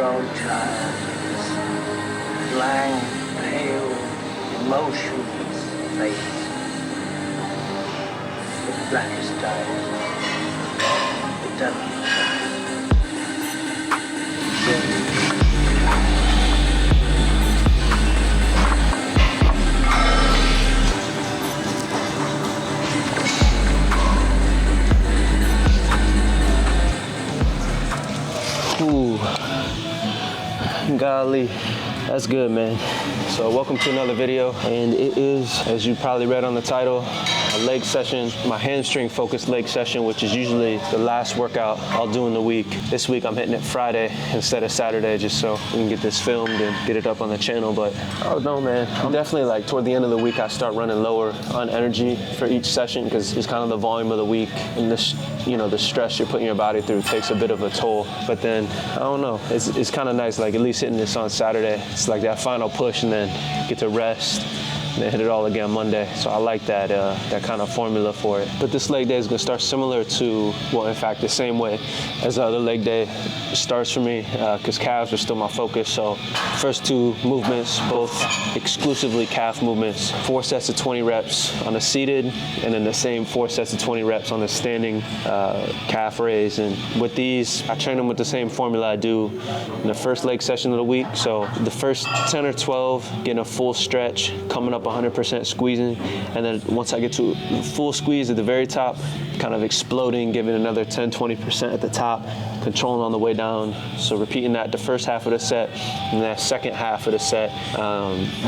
grown child, this blank, pale, emotionless face, the blackest eyes, the devil's eyes. Ooh, golly, that's good, man. So welcome to another video, and it is, as you probably read on the title, a leg session, my hamstring focused leg session, which is usually the last workout I'll do in the week. This week I'm hitting it Friday instead of Saturday, just so we can get this filmed and get it up on the channel. But oh no, man, I'm definitely like toward the end of the week I start running lower on energy for each session, because it's kind of the volume of the week, and this, you know, the stress you're putting your body through takes a bit of a toll. But then I don't know, it's kind of nice, like at least hitting this on Saturday. It's like that final push, and then get to rest, and then hit it all again Monday. So I like that that kind of formula for it. But this leg day is gonna start similar to, well, in fact, the same way as the other leg day starts for me, because calves are still my focus. So first two movements, both exclusively calf movements, 4 sets of 20 reps on the seated, and then the same 4 sets of 20 reps on the standing calf raise. And with these, I train them with the same formula I do in the first leg session of the week. So the first 10 or 12, getting a full stretch, coming up 100% squeezing, and then once I get to full squeeze at the very top, kind of exploding, giving another 10-20% at the top, controlling on the way down. So repeating that the first half of the set, and that second half of the set.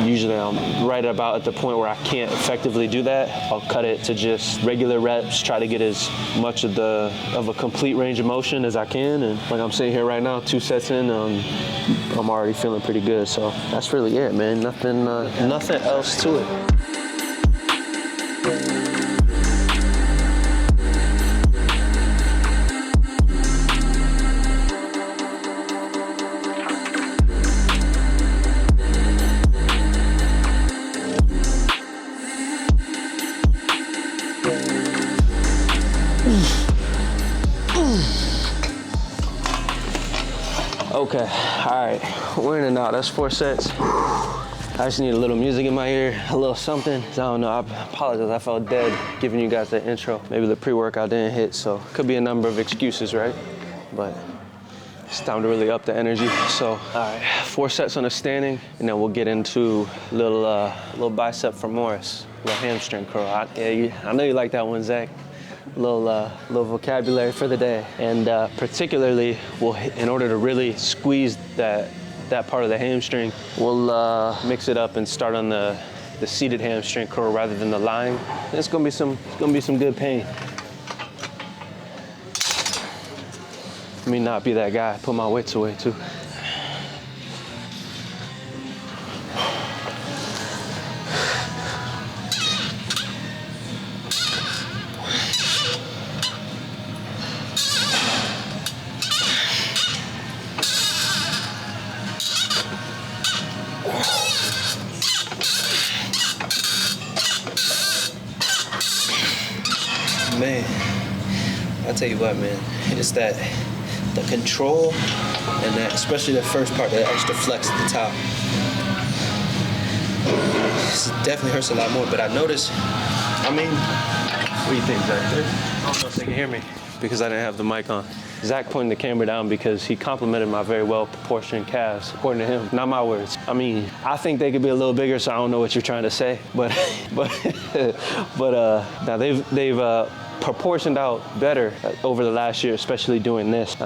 Usually I'm right about at the point where I can't effectively do that. I'll cut it to just regular reps, try to get as much of a complete range of motion as I can. And like I'm sitting here right now, 2 sets in, I'm already feeling pretty good. So that's really it, man. Nothing else to it. Okay, all right, we're in and out. That's 4 sets. I just need a little music in my ear, a little something. I don't know, I apologize, I felt dead giving you guys that intro. Maybe the pre-workout didn't hit, so could be a number of excuses, right? But it's time to really up the energy. So, all right, 4 sets on the standing, and then we'll get into a little bicep for Morris, a little hamstring curl. I know you like that one, Zach. Little vocabulary for the day. And particularly, in order to really squeeze that part of the hamstring, we'll mix it up and start on the seated hamstring curl rather than the lying. It's gonna be some good pain. Let me not be that guy. Put my weights away too. Man, I'll tell you what, man, it's the control, and that, especially the first part, that extra flex at the top. It definitely hurts a lot more, but I noticed, what do you think, Zach? I don't know if they can hear me because I didn't have the mic on. Zach pointing the camera down because he complimented my very well proportioned calves, according to him. Not my words. I mean, I think they could be a little bigger, so I don't know what you're trying to say, but now they've proportioned out better over the last year, especially doing this,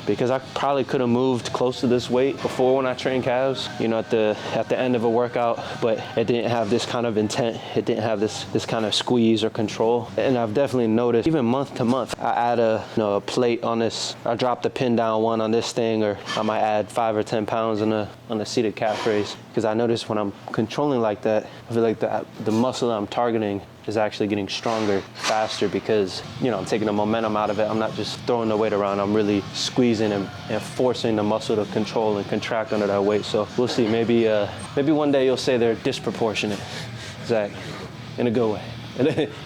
because I probably could have moved close to this weight before when I trained calves, you know, at the end of a workout, but it didn't have this kind of intent. It didn't have this kind of squeeze or control. And I've definitely noticed, even month to month, I add a plate on this. I drop the pin down one on this thing, or I might add 5 or 10 pounds on the seated calf raise, because I notice when I'm controlling like that, I feel like the muscle that I'm targeting is actually getting stronger faster, because, you know, I'm taking the momentum out of it. I'm not just throwing the weight around. I'm really squeezing and forcing the muscle to control and contract under that weight. So we'll see. Maybe one day you'll say they're disproportionate, Zach, in a good way.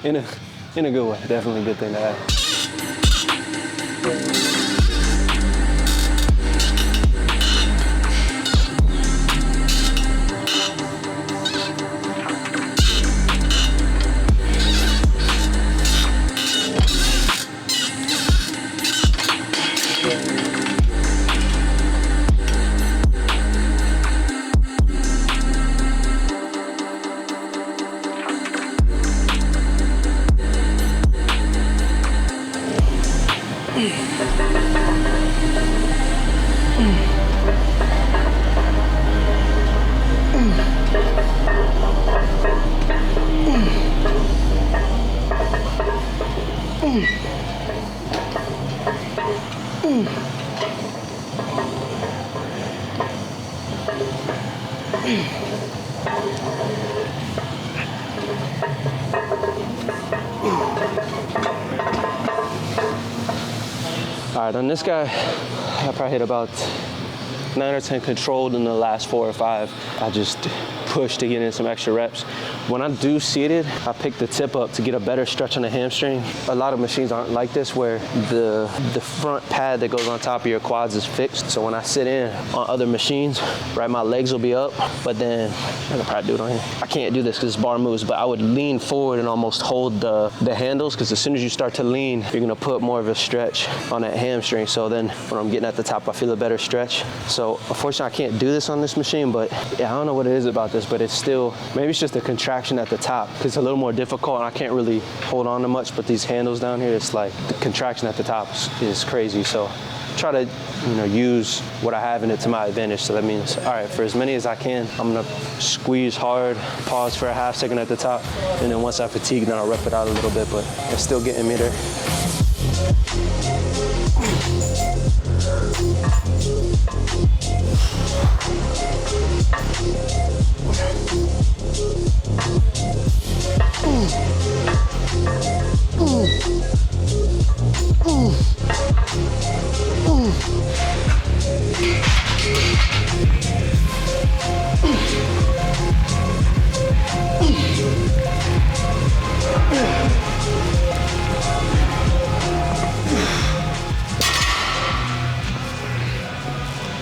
In a good way. Definitely a good thing to have. All right, on this guy, I probably hit about 9 or 10 controlled in the last 4 or 5. I just push to get in some extra reps. When I do seated, I pick the tip up to get a better stretch on the hamstring. A lot of machines aren't like this, where the front pad that goes on top of your quads is fixed. So when I sit in on other machines, right, my legs will be up, but then I can probably do it on here. I can't do this because this bar moves, but I would lean forward and almost hold the handles, because as soon as you start to lean, you're gonna put more of a stretch on that hamstring. So then when I'm getting at the top, I feel a better stretch. So unfortunately, I can't do this on this machine, but yeah, I don't know what it is about this, but it's still, maybe it's just a contraction at the top, because it's a little more difficult and I can't really hold on to much, but these handles down here, it's like the contraction at the top is crazy. So try to, use what I have in it to my advantage. So that means, all right, for as many as I can, I'm gonna squeeze hard, pause for a half second at the top, and then once I fatigue, then I'll rep it out a little bit, but it's still getting me there.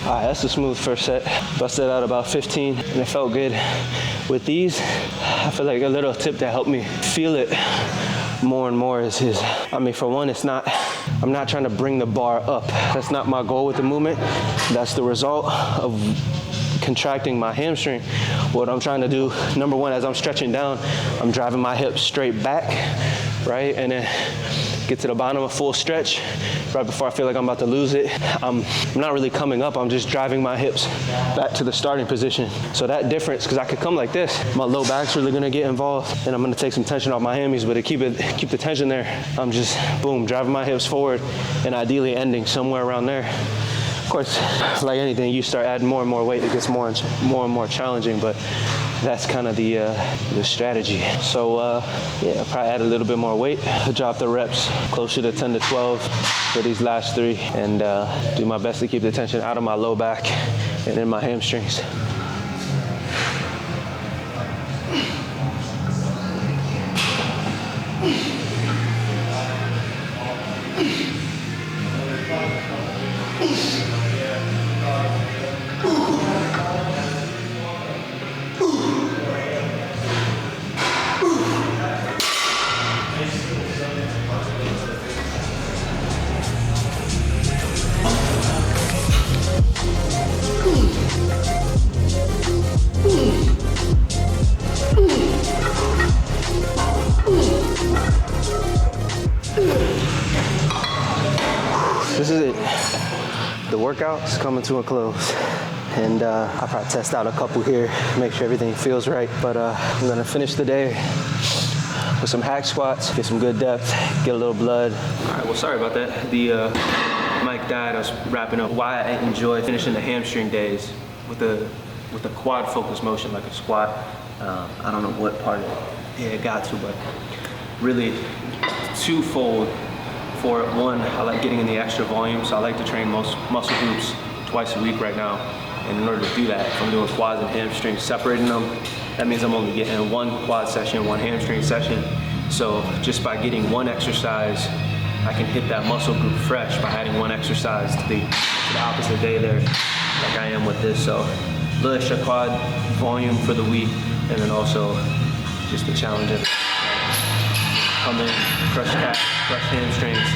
All right, that's a smooth first set. Busted out about 15 and it felt good. With these, I feel like a little tip that helped me feel it more and more is for one, I'm not trying to bring the bar up. That's not my goal with the movement. That's the result of contracting my hamstring. What I'm trying to do, number one, as I'm stretching down, I'm driving my hips straight back, right? And then get to the bottom of full stretch. Right before I feel like I'm about to lose it, I'm not really coming up, I'm just driving my hips back to the starting position. So that difference, because I could come like this, my low back's really gonna get involved, and I'm gonna take some tension off my hammies, but to keep the tension there, I'm just, boom, driving my hips forward, and ideally ending somewhere around there. Of course, like anything, you start adding more and more weight, it gets more and more challenging, but that's kind of the strategy. So yeah, I'll probably add a little bit more weight, drop the reps closer to 10 to 12 for these last 3, and do my best to keep the tension out of my low back and in my hamstrings. This is it. The workout's coming to a close. And I'll probably test out a couple here, make sure everything feels right. But I'm gonna finish the day with some hack squats, get some good depth, get a little blood. All right, well, sorry about that. The mic died, I was wrapping up. Why I enjoy finishing the hamstring days with a quad focused motion like a squat. I don't know what part it got to, but really twofold. For one, I like getting in the extra volume, so I like to train most muscle groups twice a week right now. And in order to do that, if I'm doing quads and hamstrings, separating them, that means I'm only getting 1 quad session, 1 hamstring session. So just by getting 1 exercise, I can hit that muscle group fresh by adding 1 exercise to the opposite day there, like I am with this. So a little extra quad volume for the week, and then also just the challenge of come in, crush calf, crush hamstrings.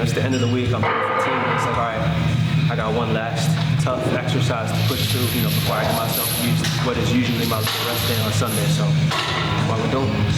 It's the end of the week, I'm pretty fatigued. It's like, all right, I got 1 last tough exercise to push through, before I get myself used to what is usually my rest day on Sunday. So that's why we're doing this.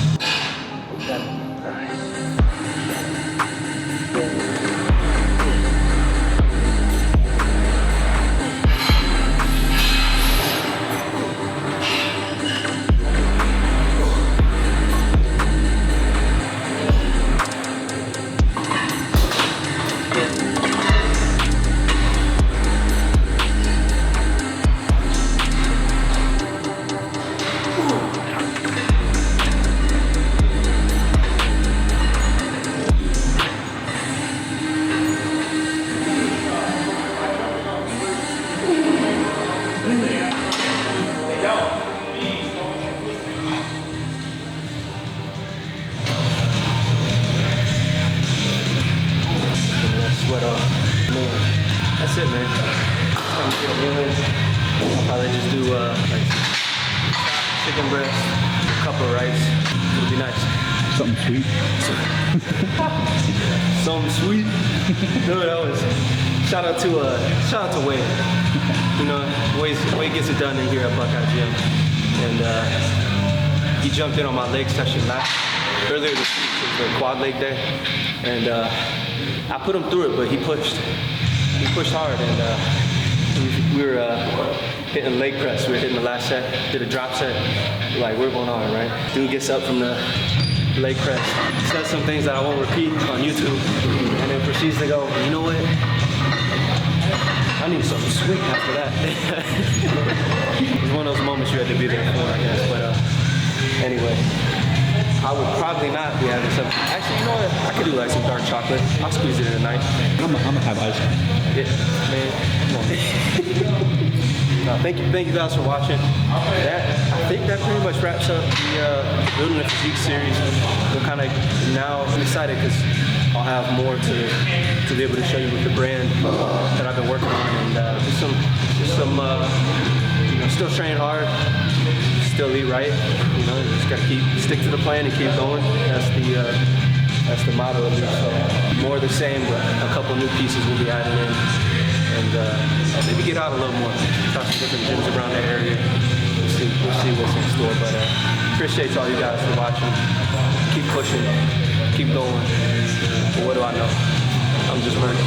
chicken breast, a cup of rice. It would be nice. Something sweet. Something sweet. Dude, that was shout out to Wade. You know, Wade gets it done in here at Buckeye Gym, and he jumped in on my leg session earlier this week. It was the quad leg day, and I put him through it, but he pushed hard, and we were hitting leg press. We were hitting the last set, did a drop set. Like, we're going on, right? Dude gets up from the leg press, says some things that I won't repeat on YouTube, and then proceeds to go, you know what? I need something sweet after that. It was one of those moments you had to be there for, I guess. But anyway, I would probably not be having something. Actually, you know what? I could do like some dark chocolate. I'll squeeze it in at night. I'm gonna have ice cream. Yeah, man. Come on. No, thank you guys for watching. I think that pretty much wraps up the Building the Physique series. We're kind of now excited because I'll have more to be able to show you with the brand that I've been working on, and just some you know, still train hard, still eat right. You know, just gotta stick to the plan and keep going. That's the motto of this. So more of the same, but a couple new pieces will be added in. And maybe get out a little more, try some different gyms around the area. We'll see what's in store. But appreciate all you guys for watching. Keep pushing, keep going. But what do I know? I'm just learning.